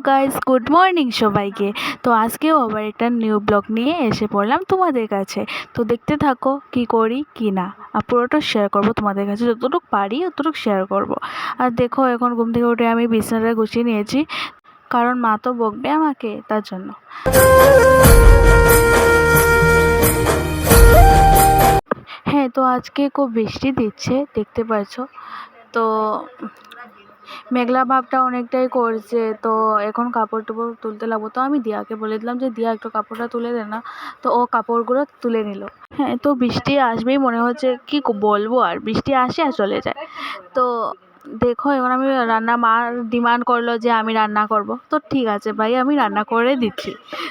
Guys, good morning সবাইকে। তো আজকেও আবার একটা নিউ ব্লগ নিয়ে এসে পড়লাম তোমাদের কাছে। তো দেখতে থাকো কি করি কি না, আর পুরোটা শেয়ার করব তোমাদের কাছে, যতটুকু পারি ততটুকু শেয়ার করব। আর দেখো, এখন ঘুম থেকে উঠে আমি বিছানাটা গুছিয়ে নিয়েছি, কারণ মা তো বকবে আমাকে, তার জন্য। হ্যাঁ, তো আজকে খুব বৃষ্টি দিচ্ছে, দেখতে পাচ্ছ। তো মেঘলা ভাবটা অনেকটাই করছে, তো এখন কাপড় টাপড় তুলতে লাগবো। তো আমি দিয়াকে বলে দিলাম যে দিয়া একটু কাপড়টা তুলে দে না। তো ও কাপড়গুলো তুলে নিল। হ্যাঁ, তো বৃষ্টি আসবেই মনে হচ্ছে, কি বলবো, আর বৃষ্টি আসে আর চলে যায়। তো দেখো, এখন আমি রান্না, মা ডিমান্ড করলো যে আমি রান্না করব। তো ঠিক আছে ভাই, আমি রান্না করে দিচ্ছি।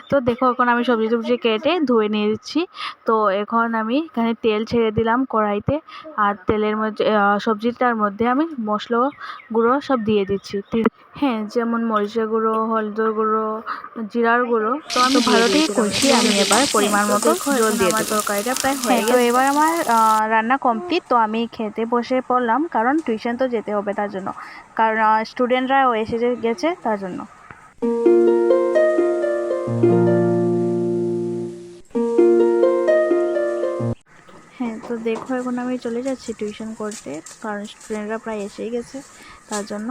তো দেখো, এখন আমি সবজি টবজি কেটে ধুয়ে নিয়ে দিচ্ছি। তো এখন আমি এখানে তেল ছেড়ে দিলাম কড়াইতে, আর তেলের মধ্যে সবজিটার মধ্যে আমি মশলা গুঁড়ো সব দিয়ে দিচ্ছি। হ্যাঁ, যেমন মরিচের গুঁড়ো, হলদের গুঁড়ো, জিরার গুঁড়ো। তো আমি ভালোটাই কষি, আমি এবার পরিমাণ মতো জল দিয়ে দেবো। তরকারিটা প্রায় হয়ে গেছে। তো এবার আমার রান্না কমপ্লিট। তো আমি খেতে বসে পড়লাম, কারণ টিউশন তো যেতে হবে তার জন্য, কারণ স্টুডেন্টরাও এসে গেছে তার জন্য। হ্যাঁ, তো দেখো, এখন আমি চলে যাচ্ছি টিউশন করতে, কারণ স্টুডেন্টরা প্রায় এসেই গেছে তার জন্য।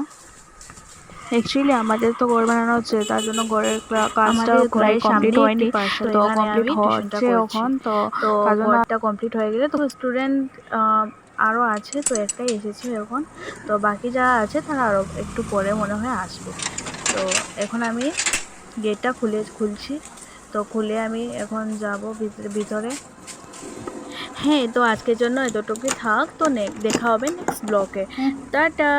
অ্যাকচুয়ালি আমাদের তো ঘর বানানো হচ্ছে, তার জন্য ঘরের কাজটা প্রায় কমপ্লিট হয়নি। তো কমপ্লিট হচ্ছে এখন। তো তার জন্য ঘরটা কমপ্লিট হয়ে গেলে তো স্টুডেন্ট আরও আছে, তো একটাই এসেছে এখন। তো বাকি যারা আছে তারা আরও একটু পরে মনে হয় আসবে। তো এখন আমি গেটটা খুলছি। তো খুলে আমি এখন যাব ভিতরে। হ্যাঁ, তো আজকের জন্য এতটুকুই থাক। তো দেখা হবে নেক্সট ব্লগে। টাটা।